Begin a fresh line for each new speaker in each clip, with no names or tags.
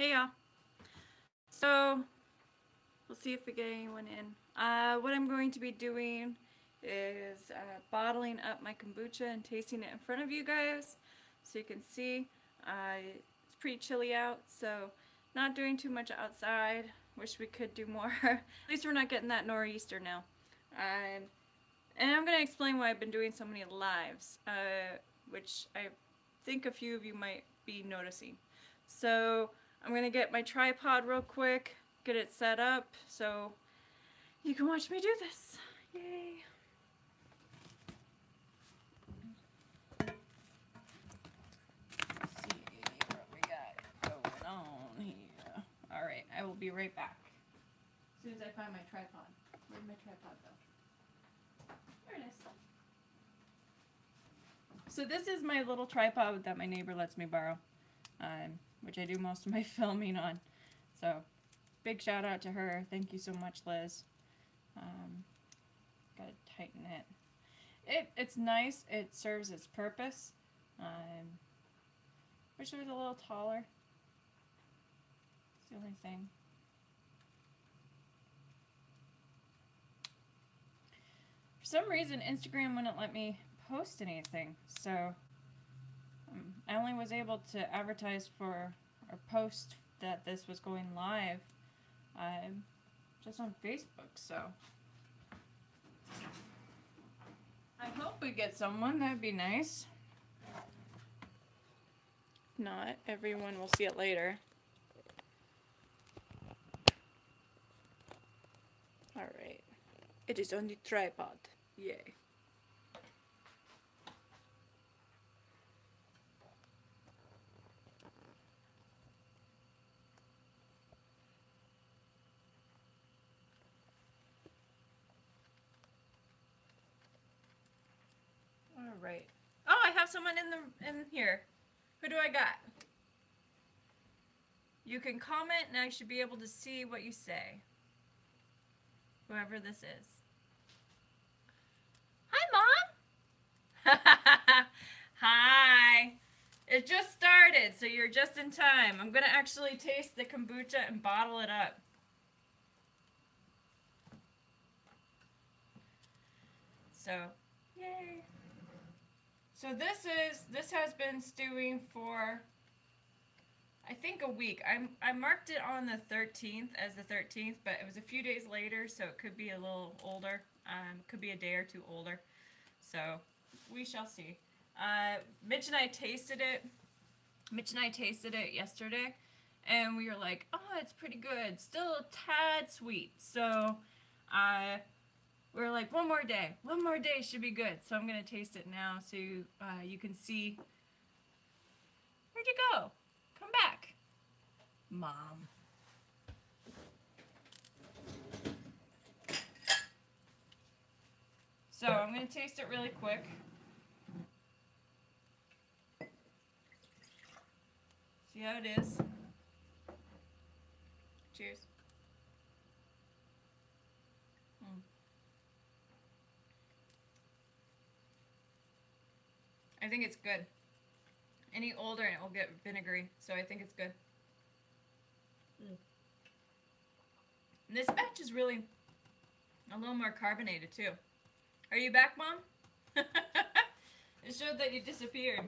Hey y'all. So, we'll see if we get anyone in. What I'm going to be doing is bottling up my kombucha and tasting it in front of you guys so you can see. It's pretty chilly out, so not doing too much outside. Wish we could do more. At least we're not getting that nor'easter now. And, and I'm going to explain why I've been doing so many lives, which I think a few of you might be noticing. So, I'm going to get my tripod real quick, get it set up so you can watch me do this. Yay. Let's see what we got going on here. Alright, I will be right back. As soon as I find my tripod. Where'd my tripod go? There it is. So this is my little tripod that my neighbor lets me borrow, which I do most of my filming on. So big shout out to her. Thank you so much, Liz. Gotta tighten it. It's nice. It serves its purpose. Wish it was a little taller. It's the only thing. For some reason, Instagram wouldn't let me post anything, so I only was able to advertise for or post that this was going live just on Facebook, so I hope we get someone. That'd be nice. If not, everyone will see it later. Alright. It is on the tripod. Yay. Alright. Oh, I have someone in here. Who do I got? You can comment and I should be able to see what you say. Whoever this is. Hi, Mom! Hi! It just started, so you're just in time. I'm gonna actually taste the kombucha and bottle it up. So, yay! So this has been stewing for I think a week. I marked it on the 13th as the 13th, but it was a few days later, so it could be a little older. Could be a day or two older. So we shall see. Mitch and I tasted it. Mitch and I tasted it yesterday, and we were like, "Oh, it's pretty good. Still a tad sweet." So, we were like, "One more day. One more day should be good." So I'm gonna taste it now, so you can see. Where'd you go? Come back, Mom. So I'm gonna taste it really quick. See how it is. Cheers. I think it's good. Any older and it will get vinegary, so I think it's good. And this batch is really a little more carbonated too. Are you back, Mom? It showed that you disappeared.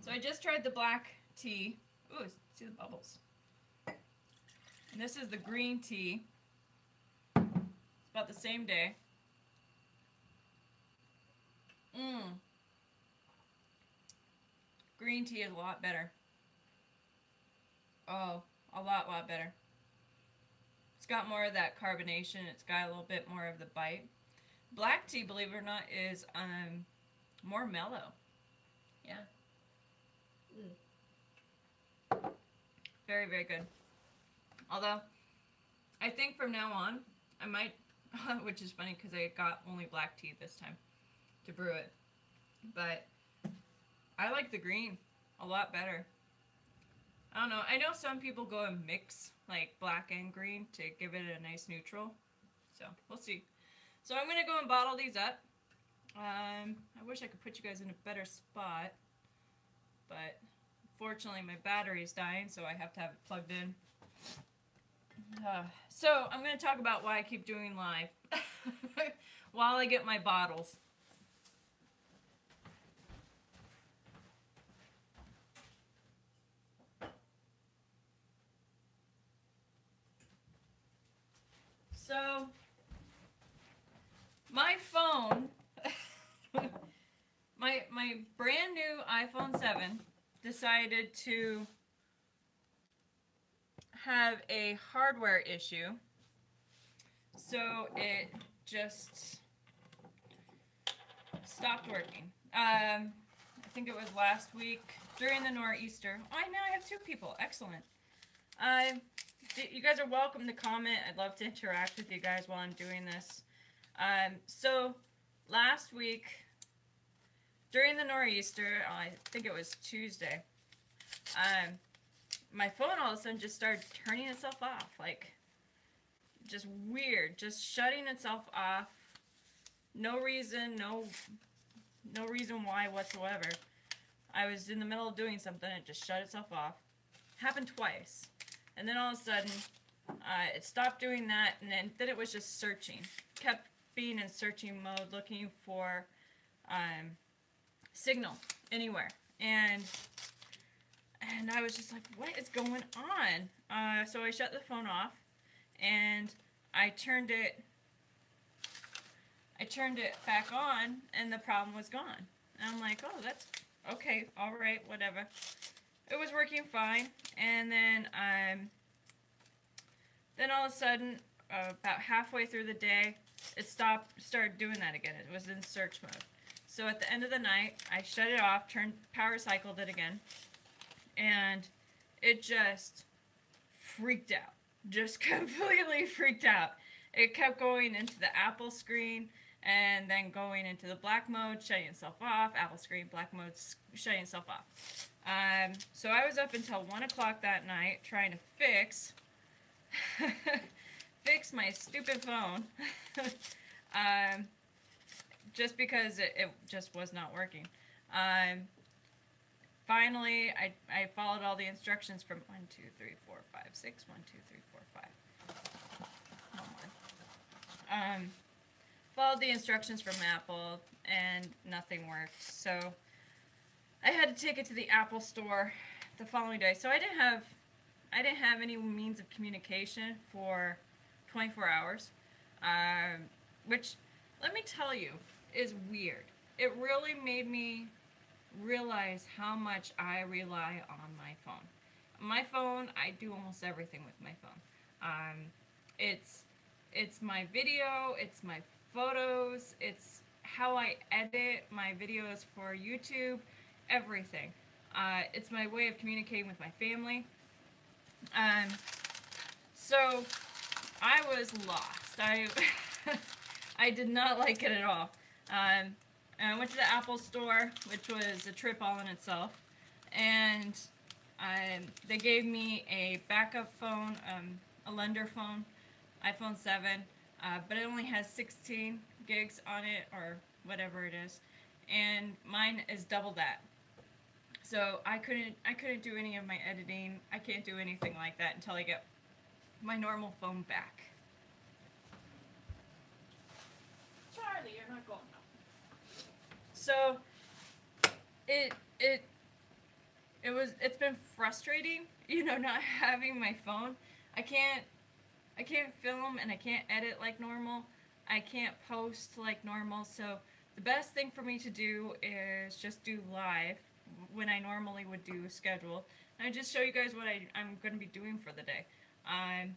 So I just tried the black tea. Ooh, see the bubbles. And this is the green tea. It's about the same day. Green tea is a lot better. Oh, a lot better. It's got more of that carbonation. It's got a little bit more of the bite. Black tea, believe it or not, is more mellow. Yeah. Very, very good. Although, I think from now on, I might, which is funny because I got only black tea this time to brew it. But I like the green a lot better. I don't know. I know some people go and mix like black and green to give it a nice neutral. So we'll see. So I'm going to go and bottle these up. I wish I could put you guys in a better spot, but Fortunately, my battery's dying, so I have to have it plugged in. So I'm going to talk about why I keep doing live while I get my bottles. So my phone, my brand new iPhone 7 decided to have a hardware issue. So it just stopped working. I think it was last week during the nor'easter. Oh, now I have 2 people. Excellent. You guys are welcome to comment. I'd love to interact with you guys while I'm doing this. So last week during the nor'easter, I think it was Tuesday, my phone all of a sudden just started turning itself off, like just weird, just shutting itself off. No reason, no reason why whatsoever. I was in the middle of doing something, it just shut itself off. Happened twice. And then all of a sudden, it stopped doing that, and then it was just searching. Kept being in searching mode, looking for signal anywhere. And I was just like, what is going on? So I shut the phone off, and I turned it back on, and the problem was gone. And I'm like, oh, that's okay, all right, whatever. It was working fine, and then all of a sudden, about halfway through the day, it started doing that again. It was in search mode. So at the end of the night, I shut it off, power cycled it again, and it just freaked out. Just completely freaked out. It kept going into the Apple screen, and then going into the black mode, shutting itself off, Apple screen, black mode, shutting itself off. So I was up until 1 o'clock that night trying to fix my stupid phone. Just because it just was not working. Finally, I followed all the instructions from 1, 2, 3, 4, 5, 6, 1, 2, 3, 4, 5. One more. Followed the instructions from Apple, and nothing worked. So I had to take it to the Apple store the following day. So I didn't have any means of communication for 24 hours, which, let me tell you, is weird. It really made me realize how much I rely on my phone. My phone, I do almost everything with my phone. It's my video, it's my photos, it's how I edit my videos for YouTube, everything. It's my way of communicating with my family. So I was lost. I did not like it at all. And I went to the Apple store, which was a trip all in itself, and they gave me a backup phone, a lender phone, iPhone 7, but it only has 16 gigs on it, or whatever it is, and mine is double that. So I couldn't do any of my editing. I can't do anything like that until I get my normal phone back. Charlie, you're not going now. So it's been frustrating, not having my phone. I can't film, and I can't edit like normal. I can't post like normal. So the best thing for me to do is just do live when I normally would do schedule. And I just show you guys what I'm going to be doing for the day. And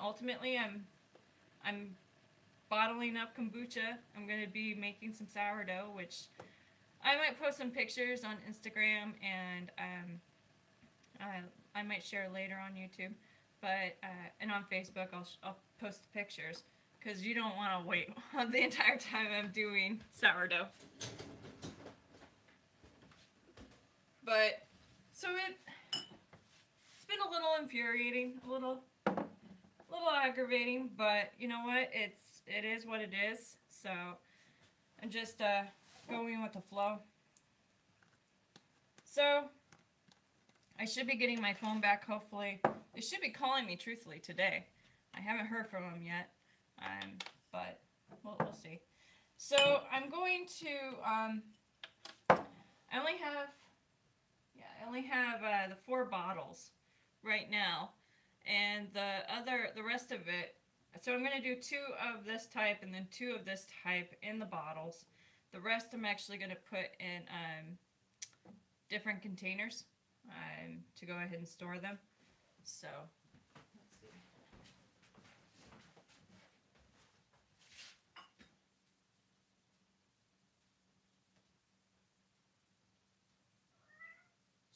ultimately, I'm bottling up kombucha. I'm going to be making some sourdough, which I might post some pictures on Instagram, and I might share later on YouTube, but and on Facebook I'll post the pictures, because you don't want to wait the entire time I'm doing sourdough. But so it's been a little infuriating, a little aggravating, but you know what? It is what it is. So I'm just going with the flow. So I should be getting my phone back, hopefully. They should be calling me, truthfully, today. I haven't heard from them yet, but we'll see. So I'm going to, I only have, yeah, I only have the 4 bottles right now, and the rest of it. So I'm going to do 2 of this type and then 2 of this type in the bottles. The rest I'm actually going to put in different containers to go ahead and store them. So let's see.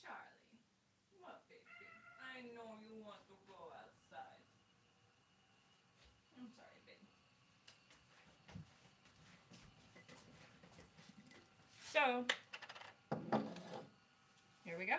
Charlie, what baby? I know you want to go outside. I'm sorry, baby. So here we go.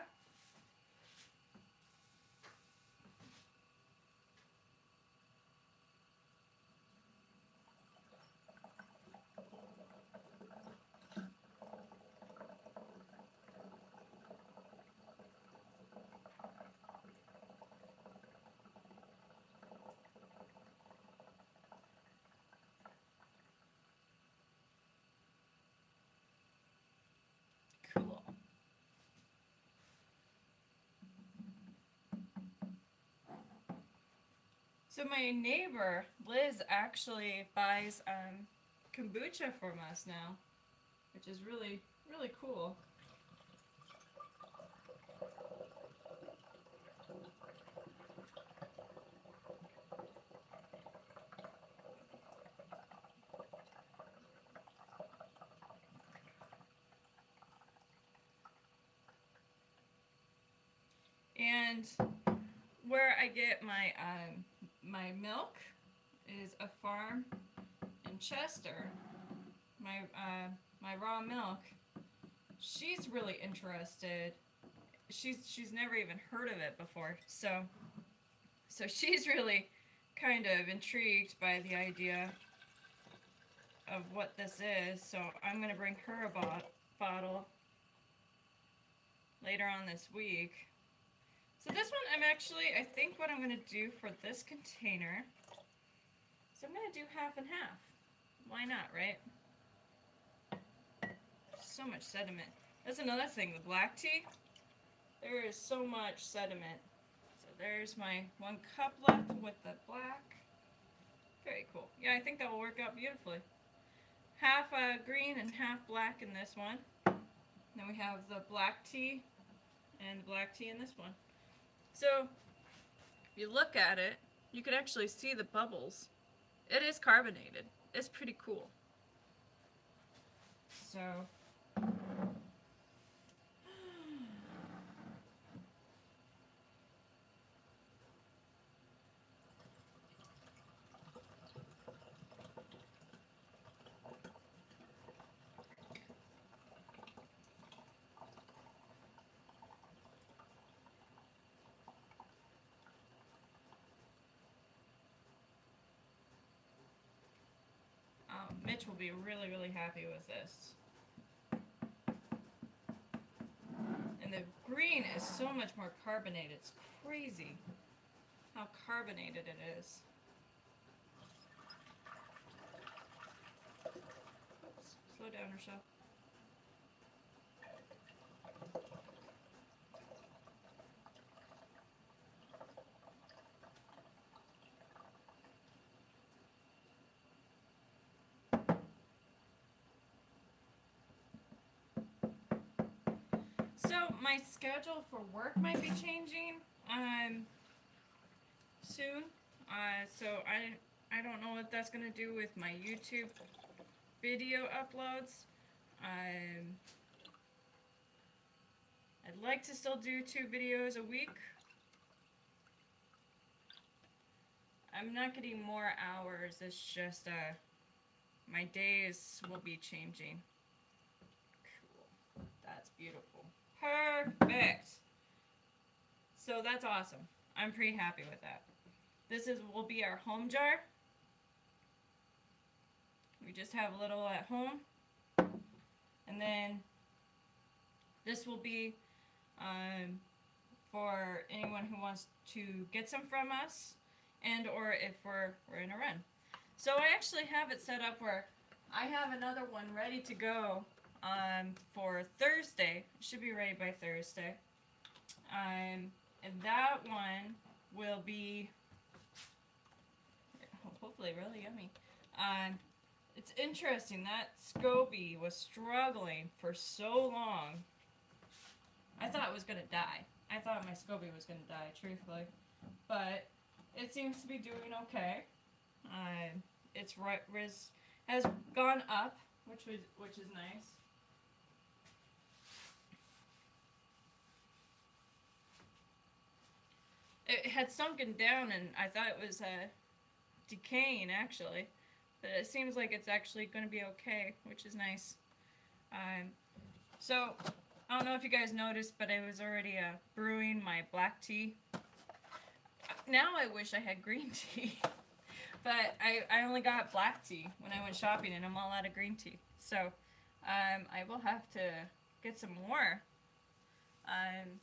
Cool. So my neighbor Liz actually buys kombucha from us now, which is really cool. And where I get my milk is a farm in Chester. My raw milk. She's really interested. She's never even heard of it before. So she's really kind of intrigued by the idea of what this is. So I'm gonna bring her a bottle later on this week. So this one I think what I'm going to do for this container, so I'm going to do half and half. Why not, right? So much sediment. That's another thing, the black tea, there is so much sediment. So there's my 1 cup left with the black. Very cool. Yeah, I think that will work out beautifully. Half green and half black in this one. Then we have the black tea and black tea in this one. So if you look at it, you can actually see the bubbles. It is carbonated. It's pretty cool. So Mitch will be really happy with this. And the green is so much more carbonated. It's crazy how carbonated it is. Oops, slow down, Richelle. So my schedule for work might be changing soon. So I don't know what that's gonna do with my YouTube video uploads. I'd like to still do 2 videos a week. I'm not getting more hours. It's just my days will be changing. Cool. That's beautiful. Perfect. So that's awesome. I'm pretty happy with that. This will be our home jar. We just have a little at home. And then this will be for anyone who wants to get some from us, and or if we're in a run. So I actually have it set up where I have another one ready to go for Thursday. It should be ready by Thursday. And that one will be hopefully really yummy. It's interesting that SCOBY was struggling for so long. I thought it was gonna die. I thought my SCOBY was gonna die, truthfully, but it seems to be doing okay. Its riz has gone up, which is nice. It had sunken down, and I thought it was decaying actually, but it seems like it's actually going to be okay, which is nice. So I don't know if you guys noticed, but I was already brewing my black tea. Now I wish I had green tea, but I only got black tea when I went shopping, and I'm all out of green tea. So I will have to get some more on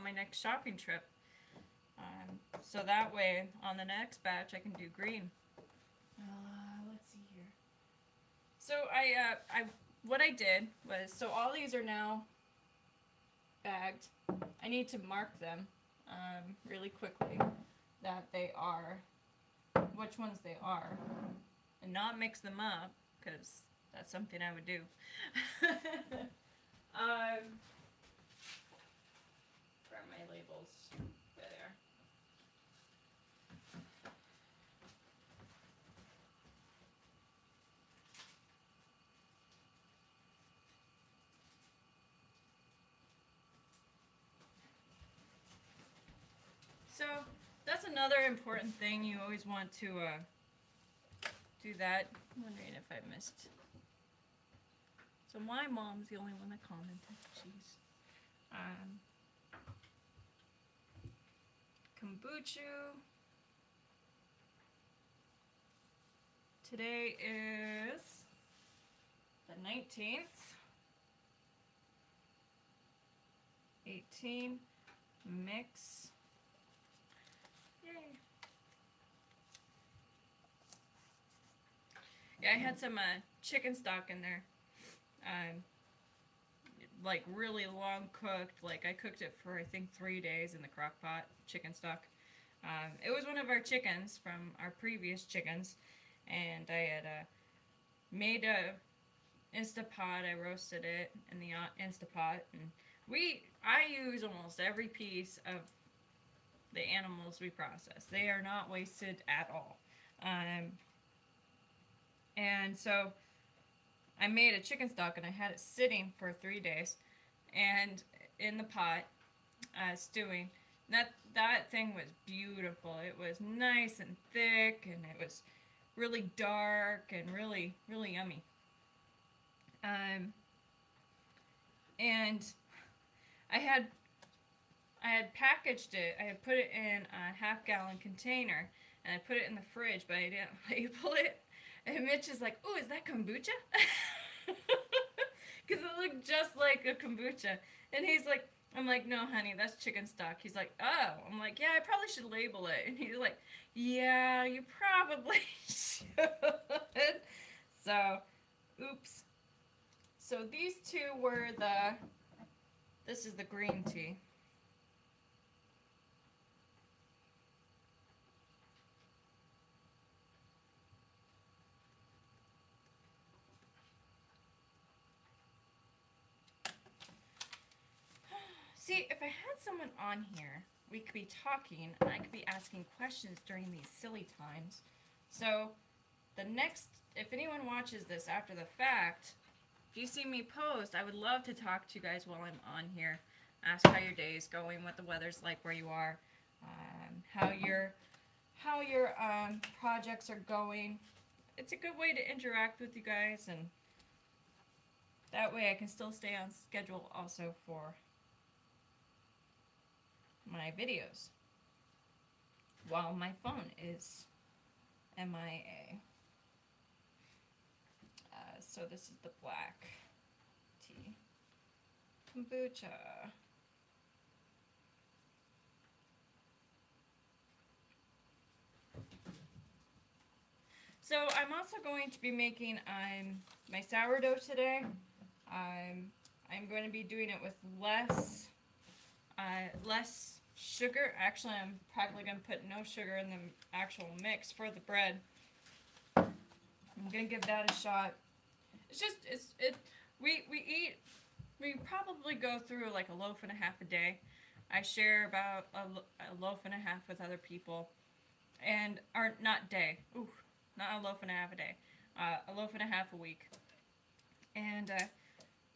my next shopping trip. So that way, on the next batch, I can do green. Let's see here. So what I did was, so all these are now bagged. I need to mark them really quickly that they are, which ones they are, and not mix them up, because that's something I would do. Where are my labels? There. So that's another important thing. You always want to do that. I'm wondering if I missed. So my mom's the only one that commented. Jeez. Kombucha. Today is the 19th. 18. Mix. Yay. Yeah, I had some chicken stock in there. Like really long cooked. Like I cooked it for I think 3 days in the crock pot, chicken stock. It was one of our chickens from our previous chickens, and I had made a Instapot. I roasted it in the Instapot, and I use almost every piece of the animals we process. They are not wasted at all. And so I made a chicken stock, and I had it sitting for 3 days, and in the pot, stewing. That thing was beautiful. It was nice and thick, and it was really dark and really, really yummy. And I had packaged it. I had put it in a half-gallon container, and I put it in the fridge, but I didn't label it. And Mitch is like, "Oh, is that kombucha?" Because it looked just like a kombucha. And he's like, I'm like, "No, honey, that's chicken stock." He's like, "Oh." I'm like, "Yeah, I probably should label it." And he's like, "Yeah, you probably should." So, oops. So these two were this is the green tea. See, if I had someone on here, we could be talking, and I could be asking questions during these silly times. So, if anyone watches this after the fact, if you see me post, I would love to talk to you guys while I'm on here. Ask how your day is going, what the weather's like where you are, how your projects are going. It's a good way to interact with you guys, and that way I can still stay on schedule also for my videos while my phone is MIA. So this is the black tea. Kombucha. So I'm also going to be making my sourdough today. I'm going to be doing it with less sugar. Actually, I'm probably going to put no sugar in the actual mix for the bread. I'm going to give that a shot. It's just we probably go through like a loaf and a half a day. I share about a loaf and a half with other people, and or not day. Ooh, not a loaf and a half a day. A loaf and a half a week. And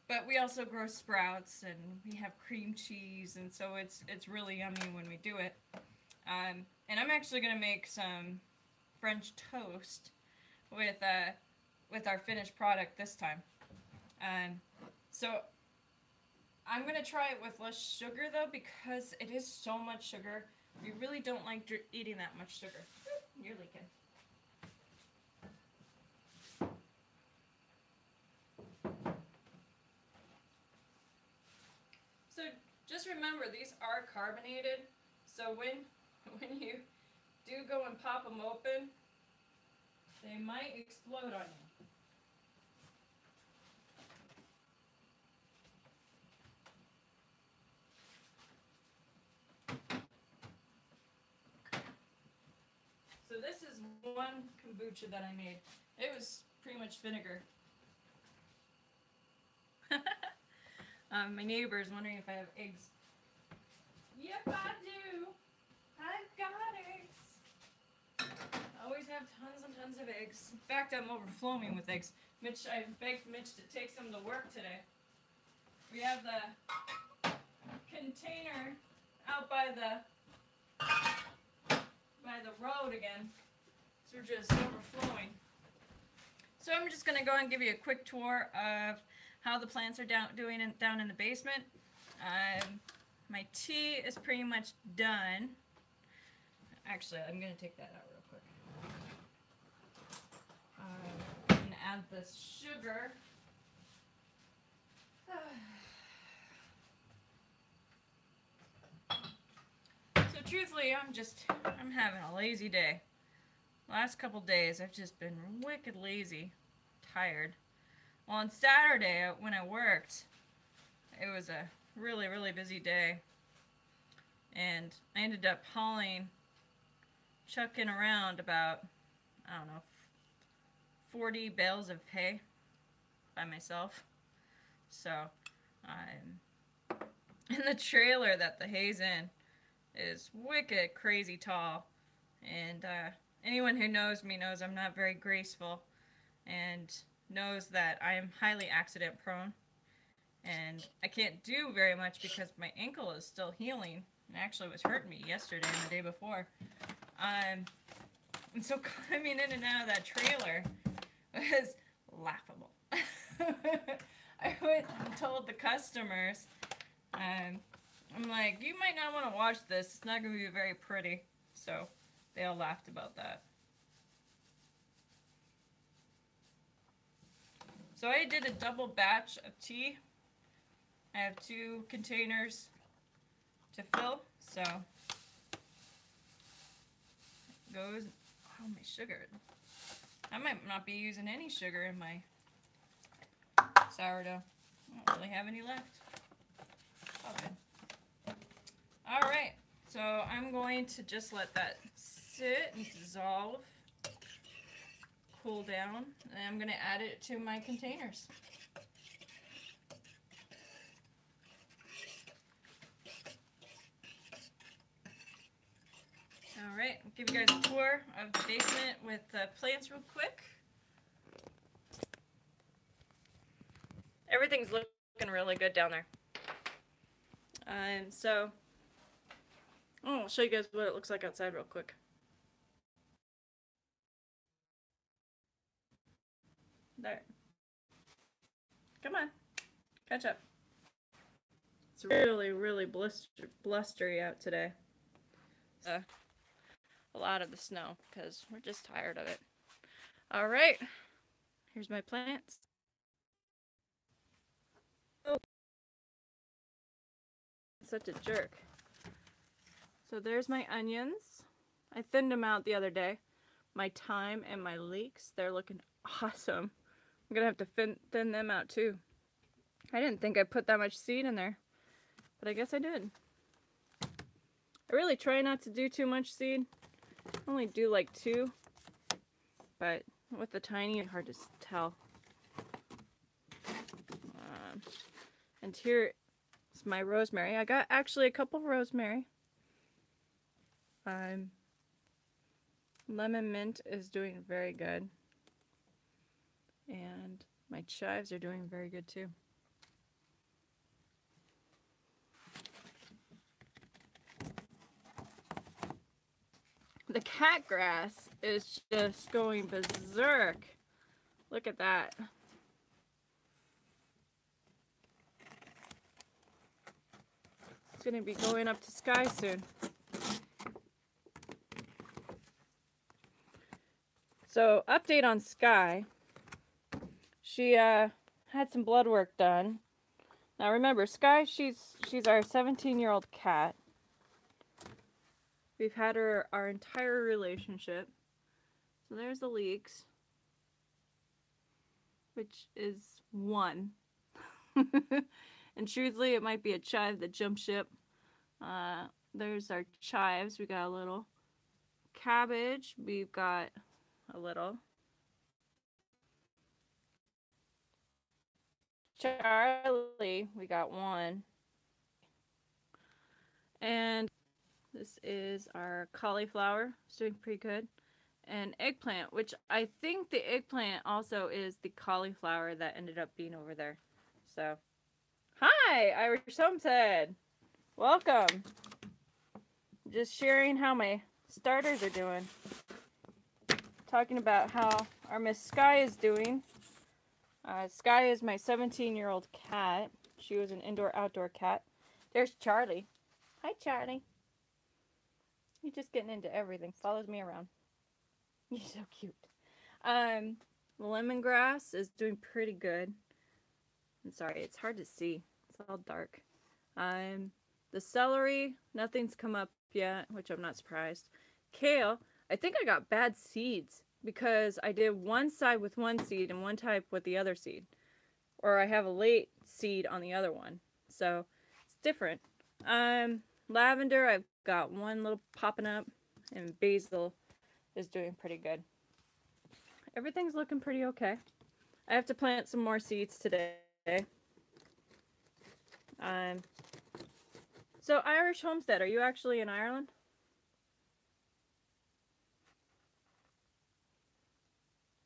but we also grow sprouts, and we have cream cheese, and so it's really yummy when we do it. And I'm actually gonna make some French toast with our finished product this time. So I'm gonna try it with less sugar though, because it is so much sugar. We really don't like eating that much sugar. You're leaking. So just remember, these are carbonated. So when you do go and pop them open, they might explode on you. So this is one kombucha that I made. It was pretty much vinegar. My neighbor is wondering if I have eggs. Yep, I do. I've got eggs. I always have tons and tons of eggs. In fact, I'm overflowing with eggs. I begged Mitch to take some to work today. We have the container out by the road again. So we're just overflowing. So I'm just going to go and give you a quick tour of how the plants are doing down in the basement. My tea is pretty much done. Actually, I'm going to take that out real quick. I'm going to add the sugar. So truthfully, I'm having a lazy day. Last couple days, I've just been wicked lazy, tired. Well, on Saturday, when I worked, it was a really, really busy day. And I ended up chucking around about, I don't know, 40 bales of hay by myself. So, and the trailer that the hay's in is wicked crazy tall. And anyone who knows me knows I'm not very graceful, and knows that I am highly accident prone. And I can't do very much because my ankle is still healing. It actually was hurting me yesterday and the day before. And so coming in and out of that trailer was laughable. I went and told the customers, I'm like, you might not want to watch this. It's not going to be very pretty. So they all laughed about that. So I did a double batch of tea. I have 2 containers to fill, so goes, oh, my sugar. I might not be using any sugar in my sourdough. I don't really have any left. Okay. Alright, so I'm going to just let that sit and dissolve, cool down, and I'm going to add it to my containers. Alright, I'll give you guys a tour of the basement with the plants real quick. Everything's looking really good down there. I'll show you guys what it looks like outside real quick. There. Come on, catch up. It's really, really blustery out today. A lot of the snow because we're just tired of it. All right, here's my plants. Oh, such a jerk. So there's my onions. I thinned them out the other day, my thyme and my leeks. They're looking awesome. I'm gonna have to thin them out too. I didn't think I put that much seed in there, but I guess I did. I really try not to do too much seed. I only do like 2, but with the tiny, it's hard to tell. And here is my rosemary. I got actually a couple of rosemary. Lemon mint is doing very good. And my chives are doing very good too. The cat grass is just going berserk. Look at that. It's going to be going up to Sky soon. So, update on Sky. She had some blood work done. Now remember, Sky, she's our 17-year-old cat. We've had her our entire relationship. So there's the leeks, which is 1. And truthfully, it might be a chive that jumped ship. There's our chives. We got a little cabbage. We've got a little Charlie. We got 1. And this is our cauliflower. It's doing pretty good. And eggplant, which I think the eggplant also is the cauliflower that ended up being over there. So, hi, Irish Homestead. Welcome. Just sharing how my starters are doing. Talking about how our Miss Sky is doing. Sky is my 17-year-old cat. She was an indoor-outdoor cat. There's Charlie. Hi, Charlie. He's just getting into everything. Follows me around. He's so cute. Lemongrass is doing pretty good. I'm sorry, it's hard to see. It's all dark. The celery, nothing's come up yet, which I'm not surprised. Kale, I think I got bad seeds because I did one side with one seed and one type with the other seed. Or I have a late seed on the other one. So, it's different. Lavender, I've got 1 little popping up. And basil is doing pretty good. Everything's looking pretty okay. I have to plant some more seeds today. So Irish Homestead, are you actually in Ireland?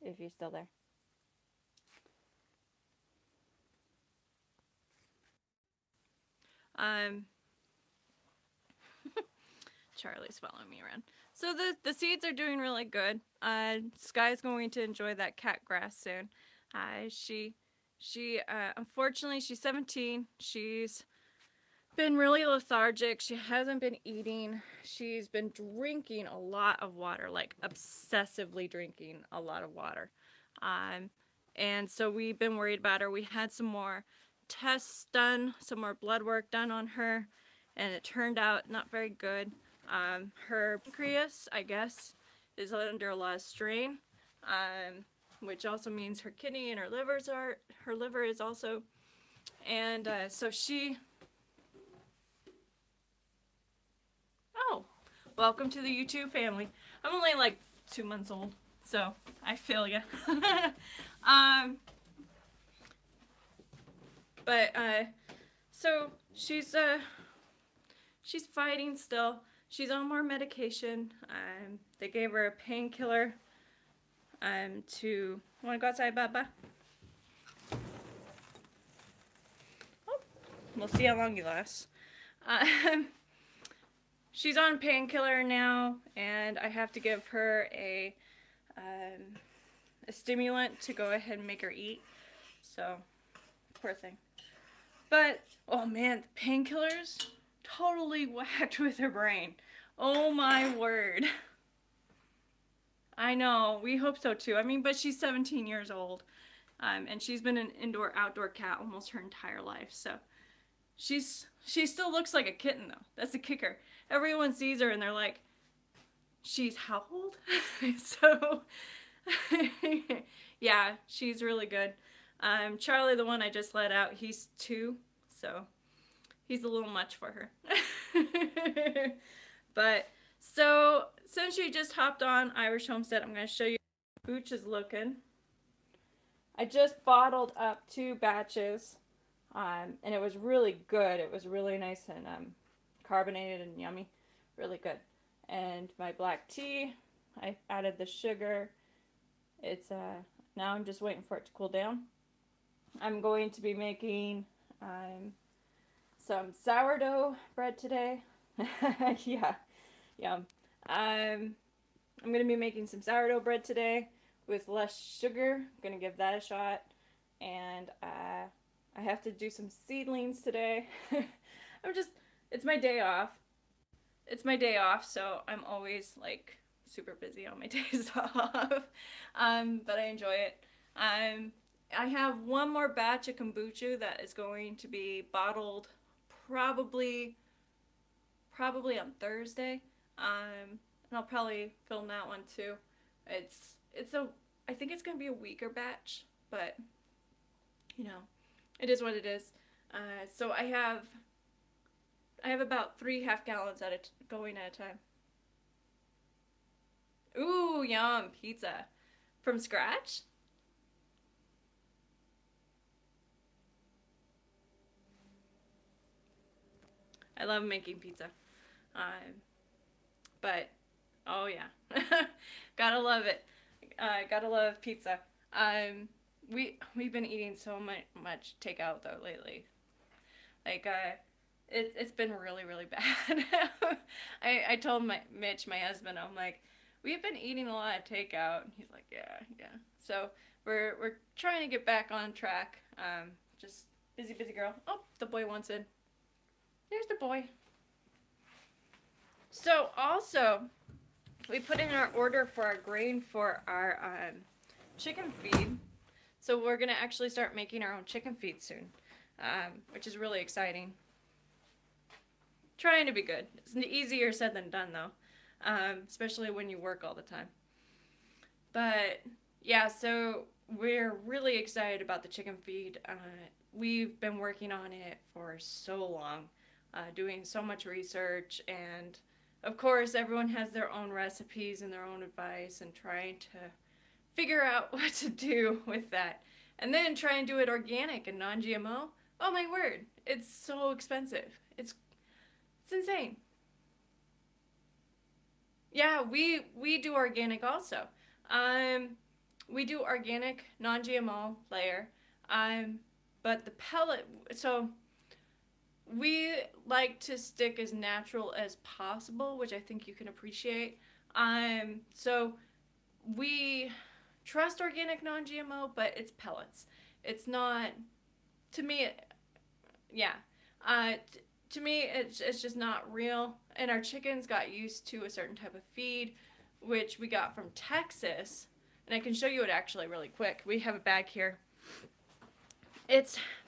If you're still there. Charlie's following me around. So the seeds are doing really good. Sky's going to enjoy that cat grass soon. She unfortunately, she's 17. She's been really lethargic. She hasn't been eating. She's been drinking a lot of water, like obsessively drinking a lot of water. And so we've been worried about her. We had some more tests done, some more blood work done on her, and it turned out not very good. Her pancreas, I guess, is under a lot of strain, which also means her kidney and her liver is also, and so she. Oh, welcome to the YouTube family. I'm only like 2 months old, so I feel ya. So she's fighting still. She's on more medication. They gave her a painkiller. Wanna go outside, Baba? Oh, we'll see how long you last. She's on painkiller now, and I have to give her a stimulant to go ahead and make her eat. So, poor thing. But, oh man, the painkillers totally whacked with her brain. Oh my word. I know, we hope so too. I mean, but she's 17 years old. And she's been an indoor-outdoor cat almost her entire life. So, she still looks like a kitten though. That's the kicker. Everyone sees her and they're like, she's how old? So, yeah, she's really good. Charlie, the one I just let out, he's 2, so he's a little much for her. But, so, since you just hopped on Irish Homestead, I'm going to show you how Kombucha is looking. I just bottled up 2 batches, and it was really good. It was really nice and carbonated and yummy. Really good. And my black tea, I added the sugar. It's now I'm just waiting for it to cool down. I'm going to be making some sourdough bread today. Yeah, yum. I'm going to be making some sourdough bread today with less sugar. I'm going to give that a shot. And I have to do some seedlings today. It's my day off. It's my day off, so I'm always like super busy on my days off. But I enjoy it. I have one more batch of kombucha that is going to be bottled probably on Thursday. And I'll probably film that one too. I think it's gonna be a weaker batch, but you know, it is what it is. So I have about 3 half gallons going at a time. Ooh, yum, pizza. From scratch? I love making pizza. But, oh yeah. Gotta love it. Gotta love pizza. We've been eating so much takeout though lately. Like, it's been really, really bad. I told Mitch, my husband, I'm like, we've been eating a lot of takeout. And he's like, yeah. So we're trying to get back on track. Just busy girl. Oh, the boy wants in. There's the boy. So also, we put in our order for our grain for our chicken feed. So we're gonna actually start making our own chicken feed soon, which is really exciting. Trying to be good. It's easier said than done though, especially when you work all the time. But yeah, so we're really excited about the chicken feed. We've been working on it for so long, doing so much research, and of course everyone has their own recipes and their own advice and trying to figure out what to do with that. And then try and do it organic and non-GMO. Oh my word, it's so expensive. It's insane. Yeah, we do organic also. We do organic, non-GMO layer. But the pellet, so we like to stick as natural as possible, which I think you can appreciate. So we trust organic, non-GMO, but it's pellets. It's not, to me, yeah. To me, it's just not real. And our chickens got used to a certain type of feed, which we got from Texas. And I can show you it actually really quick. We have a bag here.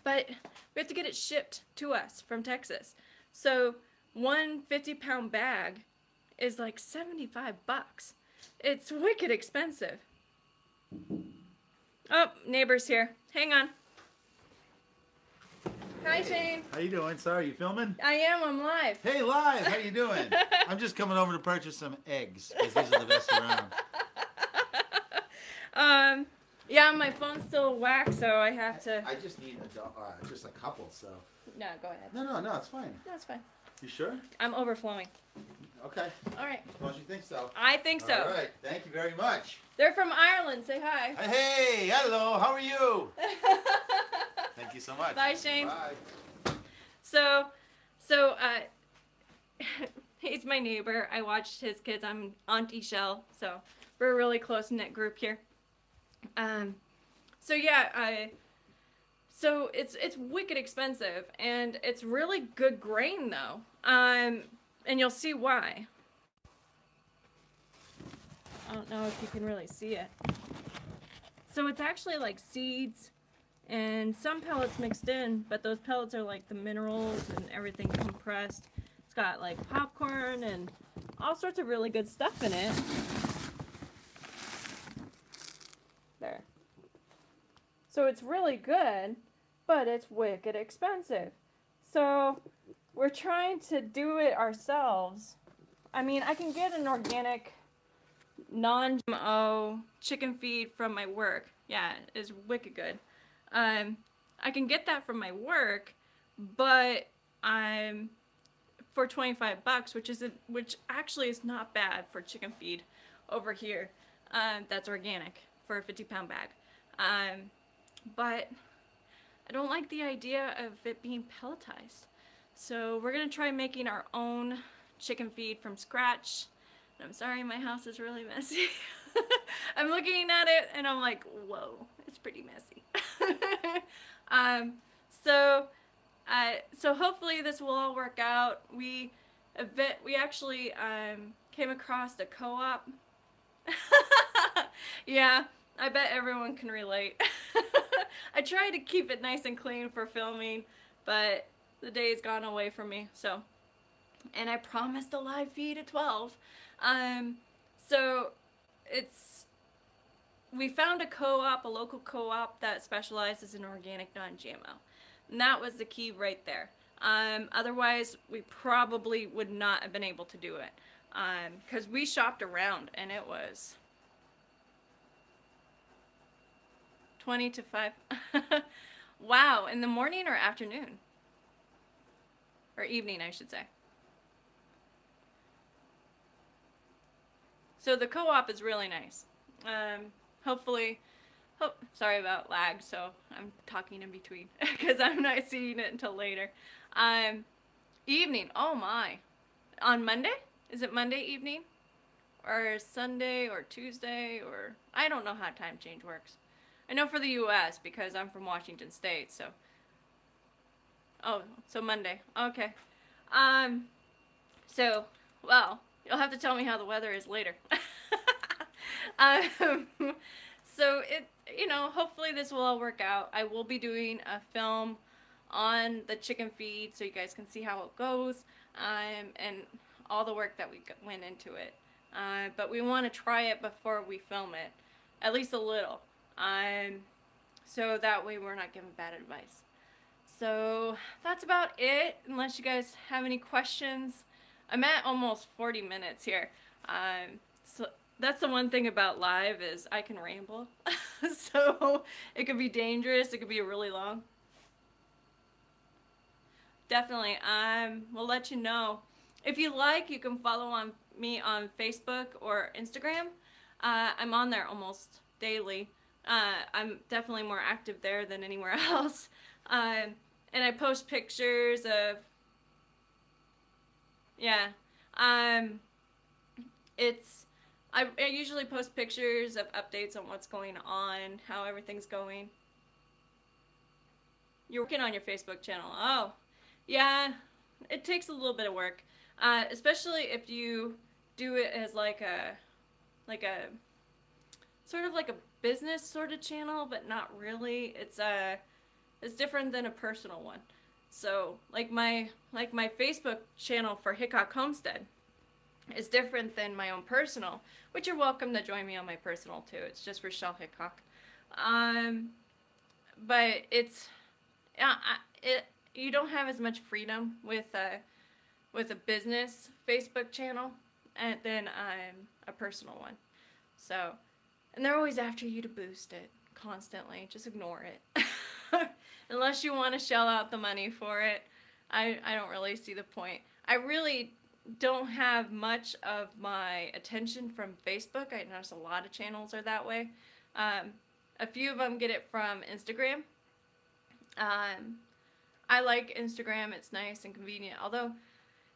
But we have to get it shipped to us from Texas. So one 50-pound bag is like $75. It's wicked expensive. Oh, neighbor's here. Hang on. Hi, Shane.
How you doing? Sorry, you filming?
I am. I'm live.
Hey, live. How you doing? I'm just coming over to purchase some eggs because these are the best around.
Yeah, my phone's still whack, so I have to.
I just need just a couple, so.
No, go ahead.
No, it's fine.
No, it's fine.
You sure?
I'm overflowing.
Okay.
All right.
As long as you think so.
I think so.
All right. Thank you very much.
They're from Ireland. Say hi.
Hey, hello. How are you? Thank you so much.
Bye, Shane.
Bye.
So, he's my neighbor. I watched his kids. I'm Auntie Shell, so we're a really close-knit group here. So yeah, so it's wicked expensive, and it's really good grain though. And you'll see why. I don't know if you can really see it. So it's actually like seeds and some pellets mixed in, but those pellets are like the minerals and everything compressed. It's got like popcorn and all sorts of really good stuff in it. There. So it's really good, but it's wicked expensive. So we're trying to do it ourselves. I mean, I can get an organic, non-GMO chicken feed from my work. Yeah, it's wicked good. I can get that from my work, but for $25, which actually is not bad for chicken feed over here. That's organic for a 50-pound bag. But I don't like the idea of it being pelletized. So we're gonna try making our own chicken feed from scratch. And I'm sorry, my house is really messy. I'm looking at it and I'm like, whoa, it's pretty messy. So hopefully this will all work out. We actually came across a co-op. Yeah, I bet everyone can relate. I try to keep it nice and clean for filming, but the day's gone away from me, so. And I promised a live feed at 12. So we found a local co-op that specializes in organic non-GMO. And that was the key right there. Otherwise, we probably would not have been able to do it. Because we shopped around and it was 20 to 5. Wow, in the morning or afternoon? Or evening, I should say. So the co-op is really nice. Sorry about lag, so I'm talking in between because I'm not seeing it until later. Evening, oh my. On Monday? Is it Monday evening? Or Sunday or Tuesday or I don't know how time change works. I know for the US because I'm from Washington State, so. Oh, so Monday. Okay. So, well, you'll have to tell me how the weather is later. So hopefully this will all work out. I will be doing a film on the chicken feed so you guys can see how it goes, and all the work that we went into it. But we want to try it before we film it, at least a little, so that way we're not giving bad advice. So that's about it, unless you guys have any questions. I'm at almost 40 minutes here. So that's the one thing about live is I can ramble. So it could be dangerous. It could be really long. Definitely. We'll let you know. If you like, you can follow me on Facebook or Instagram. I'm on there almost daily. I'm definitely more active there than anywhere else. And I post pictures of, yeah, I usually post pictures of updates on what's going on, how everything's going. You're working on your Facebook channel. Oh, yeah, it takes a little bit of work, especially if you do it as like a sort of like a business sort of channel, but not really. It's different than a personal one. So like my Facebook channel for Hickok Homestead is different than my own personal, which you're welcome to join me on my personal too. It's just Richelle Hickok. But you don't have as much freedom with a business Facebook channel than a personal one. So, and they're always after you to boost it constantly. Just ignore it. Unless you want to shell out the money for it, I don't really see the point. I really don't have much of my attention from Facebook. I notice a lot of channels are that way. A few of them get it from Instagram. I like Instagram. It's nice and convenient. Although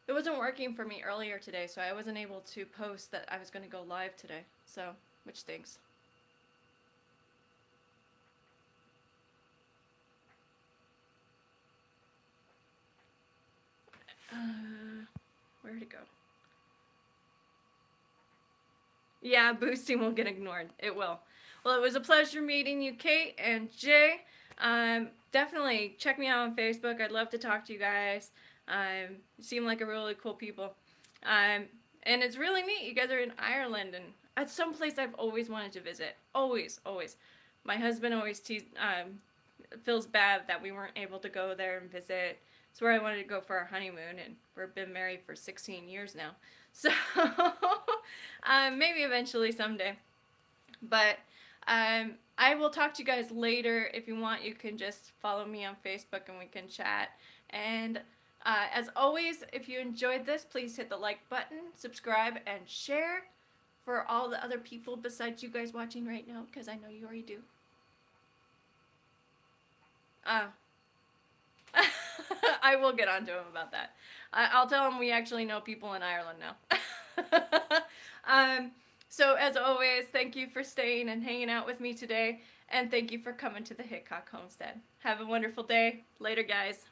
it wasn't working for me earlier today, so I wasn't able to post that I was going to go live today. So, which stinks. Where'd it go? Yeah, boosting will get ignored. It will. Well, it was a pleasure meeting you, Kate and Jay. Definitely check me out on Facebook. I'd love to talk to you guys. You seem like a really cool people. And it's really neat. You guys are in Ireland, and it's some place I've always wanted to visit. Always, always. My husband always feels bad that we weren't able to go there and visit. It's where I wanted to go for our honeymoon, and we've been married for 16 years now. So maybe eventually someday. But I will talk to you guys later. If you want, you can just follow me on Facebook and we can chat. And as always, if you enjoyed this, please hit the like button, subscribe, and share for all the other people besides you guys watching right now, because I know you already do. I will get on to him about that. I'll tell him we actually know people in Ireland now. So as always, thank you for staying and hanging out with me today, and thank you for coming to the Hickok Homestead. Have a wonderful day. Later, guys.